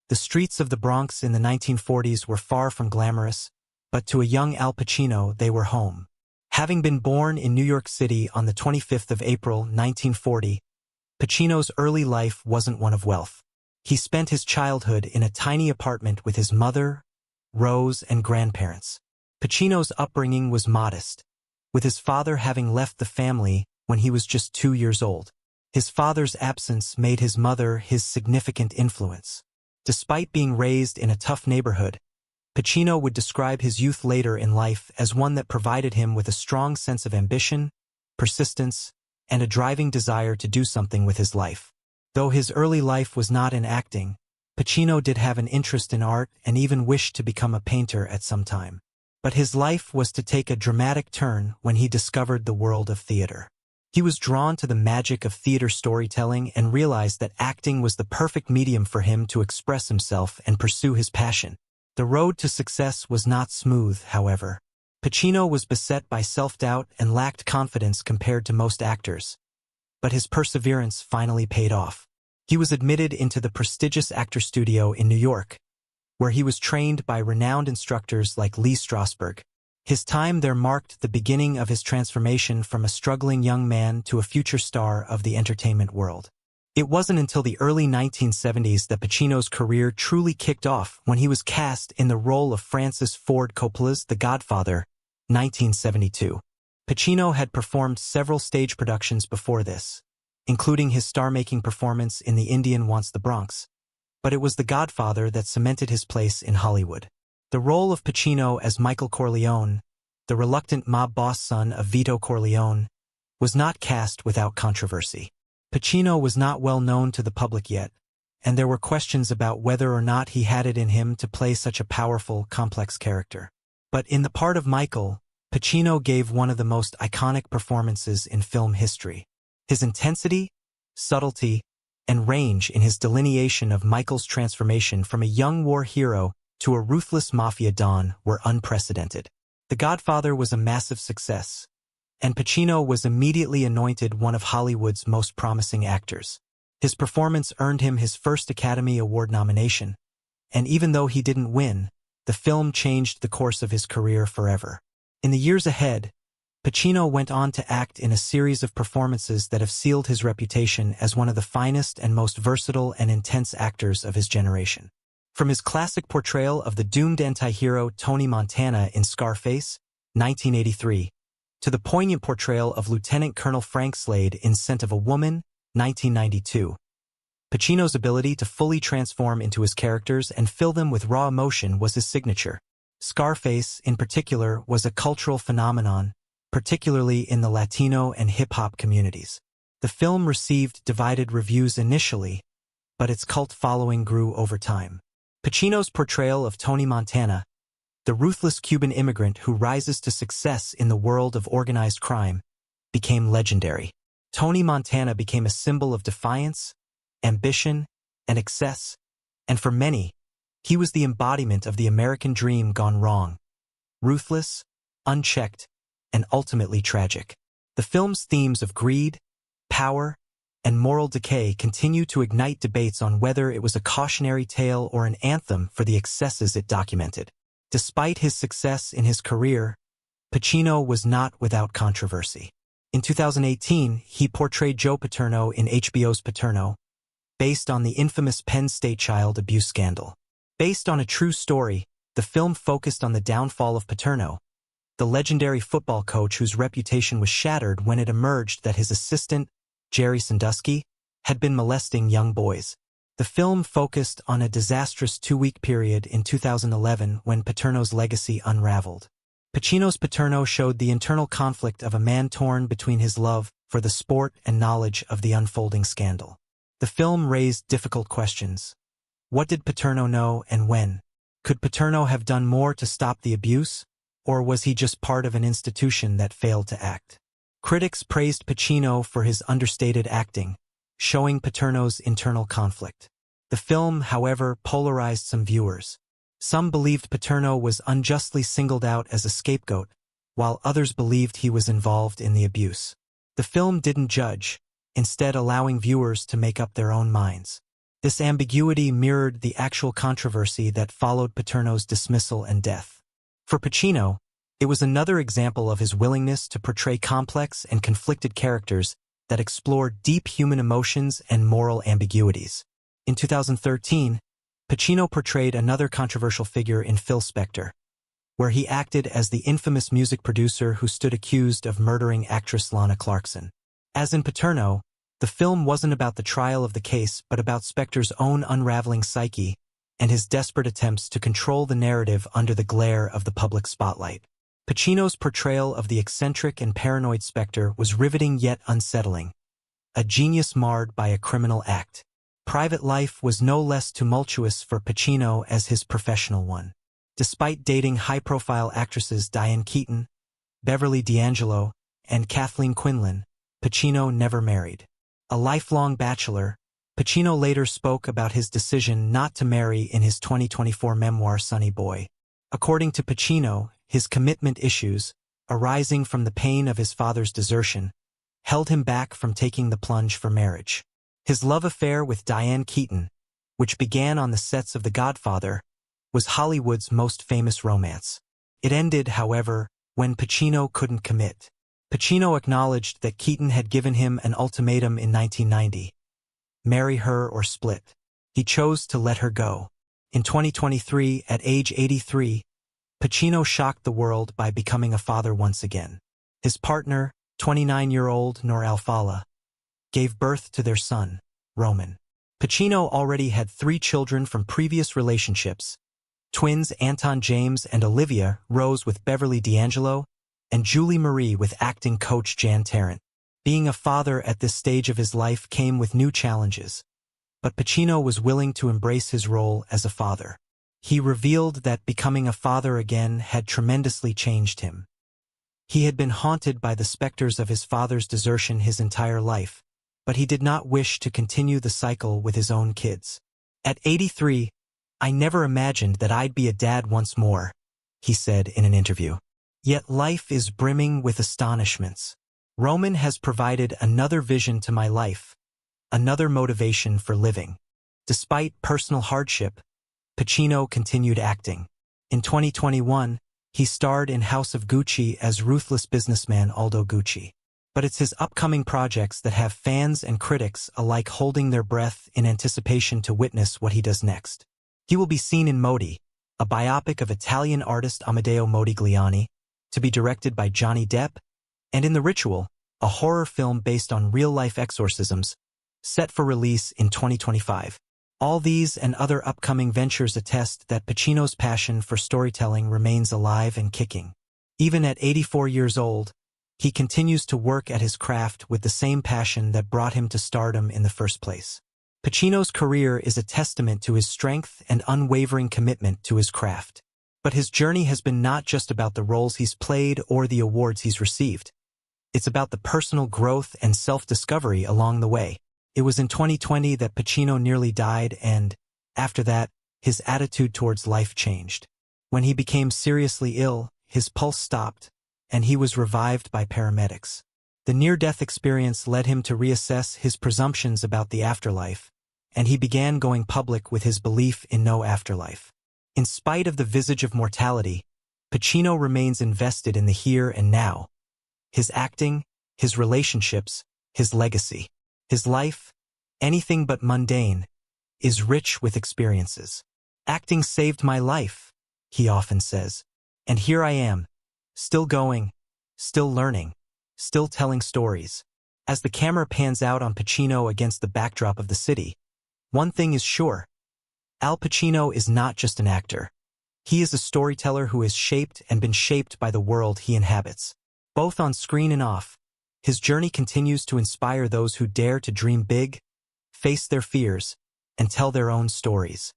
The streets of the Bronx in the 1940s were far from glamorous, but to a young Al Pacino they were home. Having been born in New York City on the 25th of April, 1940, Pacino's early life wasn't one of wealth. He spent his childhood in a tiny apartment with his mother, Rose, and grandparents. Pacino's upbringing was modest, with his father having left the family when he was just 2 years old. His father's absence made his mother his significant influence. Despite being raised in a tough neighborhood, Pacino would describe his youth later in life as one that provided him with a strong sense of ambition, persistence, and a driving desire to do something with his life. Though his early life was not in acting, Pacino did have an interest in art and even wished to become a painter at some time. But his life was to take a dramatic turn when he discovered the world of theater. He was drawn to the magic of theater storytelling and realized that acting was the perfect medium for him to express himself and pursue his passion. The road to success was not smooth, however. Pacino was beset by self-doubt and lacked confidence compared to most actors. But his perseverance finally paid off. He was admitted into the prestigious actor studio in New York, where he was trained by renowned instructors like Lee Strasberg. His time there marked the beginning of his transformation from a struggling young man to a future star of the entertainment world. It wasn't until the early 1970s that Pacino's career truly kicked off when he was cast in the role of Francis Ford Coppola's The Godfather, 1972. Pacino had performed several stage productions before this, including his star-making performance in The Indian Wants the Bronx, but it was The Godfather that cemented his place in Hollywood. The role of Pacino as Michael Corleone, the reluctant mob boss son of Vito Corleone, was not cast without controversy. Pacino was not well known to the public yet, and there were questions about whether or not he had it in him to play such a powerful, complex character. But in the part of Michael, Pacino gave one of the most iconic performances in film history. His intensity, subtlety, and range in his delineation of Michael's transformation from a young war hero to a ruthless mafia don were unprecedented. The Godfather was a massive success, and Pacino was immediately anointed one of Hollywood's most promising actors. His performance earned him his first Academy Award nomination, and even though he didn't win, the film changed the course of his career forever. In the years ahead, Pacino went on to act in a series of performances that have sealed his reputation as one of the finest and most versatile and intense actors of his generation. From his classic portrayal of the doomed anti-hero Tony Montana in Scarface, 1983, to the poignant portrayal of Lieutenant Colonel Frank Slade in Scent of a Woman, 1992. Pacino's ability to fully transform into his characters and fill them with raw emotion was his signature. Scarface, in particular, was a cultural phenomenon, particularly in the Latino and hip-hop communities. The film received divided reviews initially, but its cult following grew over time. Pacino's portrayal of Tony Montana, the ruthless Cuban immigrant who rises to success in the world of organized crime, became legendary. Tony Montana became a symbol of defiance, ambition, and excess, and for many, he was the embodiment of the American dream gone wrong. Ruthless, unchecked, and ultimately tragic. The film's themes of greed, power, and moral decay continue to ignite debates on whether it was a cautionary tale or an anthem for the excesses it documented. Despite his success in his career, Pacino was not without controversy. In 2018, he portrayed Joe Paterno in HBO's Paterno, based on the infamous Penn State child abuse scandal. Based on a true story, the film focused on the downfall of Paterno, the legendary football coach whose reputation was shattered when it emerged that his assistant, Jerry Sandusky, had been molesting young boys. The film focused on a disastrous 2-week period in 2011 when Paterno's legacy unraveled. Pacino's Paterno showed the internal conflict of a man torn between his love for the sport and knowledge of the unfolding scandal. The film raised difficult questions. What did Paterno know and when? Could Paterno have done more to stop the abuse, or was he just part of an institution that failed to act? Critics praised Pacino for his understated acting, showing Paterno's internal conflict. The film, however, polarized some viewers. Some believed Paterno was unjustly singled out as a scapegoat, while others believed he was involved in the abuse. The film didn't judge, instead allowing viewers to make up their own minds. This ambiguity mirrored the actual controversy that followed Paterno's dismissal and death. For Pacino, it was another example of his willingness to portray complex and conflicted characters that explore deep human emotions and moral ambiguities. In 2013, Pacino portrayed another controversial figure in Phil Spector, where he acted as the infamous music producer who stood accused of murdering actress Lana Clarkson. As in Paterno, the film wasn't about the trial of the case but about Spector's own unraveling psyche and his desperate attempts to control the narrative under the glare of the public spotlight. Pacino's portrayal of the eccentric and paranoid Spector was riveting yet unsettling, a genius marred by a criminal act. Private life was no less tumultuous for Pacino as his professional one. Despite dating high-profile actresses Diane Keaton, Beverly D'Angelo, and Kathleen Quinlan, Pacino never married. A lifelong bachelor, Pacino later spoke about his decision not to marry in his 2024 memoir Sonny Boy. According to Pacino, his commitment issues, arising from the pain of his father's desertion, held him back from taking the plunge for marriage. His love affair with Diane Keaton, which began on the sets of The Godfather, was Hollywood's most famous romance. It ended, however, when Pacino couldn't commit. Pacino acknowledged that Keaton had given him an ultimatum in 1990. Marry her or split. He chose to let her go. In 2023, at age 83, Pacino shocked the world by becoming a father once again. His partner, 29-year-old Noor Alfallah, gave birth to their son, Roman. Pacino already had 3 children from previous relationships. Twins Anton James and Olivia rose with Beverly D'Angelo, and Julie Marie with acting coach Jan Tarrant. Being a father at this stage of his life came with new challenges, but Pacino was willing to embrace his role as a father. He revealed that becoming a father again had tremendously changed him. He had been haunted by the specters of his father's desertion his entire life, but he did not wish to continue the cycle with his own kids. At 83, "I never imagined that I'd be a dad once more," he said in an interview. Yet life is brimming with astonishments. Roman has provided another vision to my life, another motivation for living. Despite personal hardship, Pacino continued acting. In 2021, he starred in House of Gucci as ruthless businessman Aldo Gucci. But it's his upcoming projects that have fans and critics alike holding their breath in anticipation to witness what he does next. He will be seen in Modi, a biopic of Italian artist Amedeo Modigliani, to be directed by Johnny Depp, and in The Ritual, a horror film based on real-life exorcisms, set for release in 2025. All these and other upcoming ventures attest that Pacino's passion for storytelling remains alive and kicking. Even at 84 years old, he continues to work at his craft with the same passion that brought him to stardom in the first place. Pacino's career is a testament to his strength and unwavering commitment to his craft. But his journey has been not just about the roles he's played or the awards he's received. It's about the personal growth and self-discovery along the way. It was in 2020 that Pacino nearly died and, after that, his attitude towards life changed. When he became seriously ill, his pulse stopped, and he was revived by paramedics. The near-death experience led him to reassess his presumptions about the afterlife, and he began going public with his belief in no afterlife. In spite of the visage of mortality, Pacino remains invested in the here and now. His acting, his relationships, his legacy. His life, anything but mundane, is rich with experiences. "Acting saved my life," he often says, "and here I am, still going, still learning, still telling stories." As the camera pans out on Pacino against the backdrop of the city, one thing is sure: Al Pacino is not just an actor. He is a storyteller who has shaped and been shaped by the world he inhabits. Both on screen and off, his journey continues to inspire those who dare to dream big, face their fears, and tell their own stories.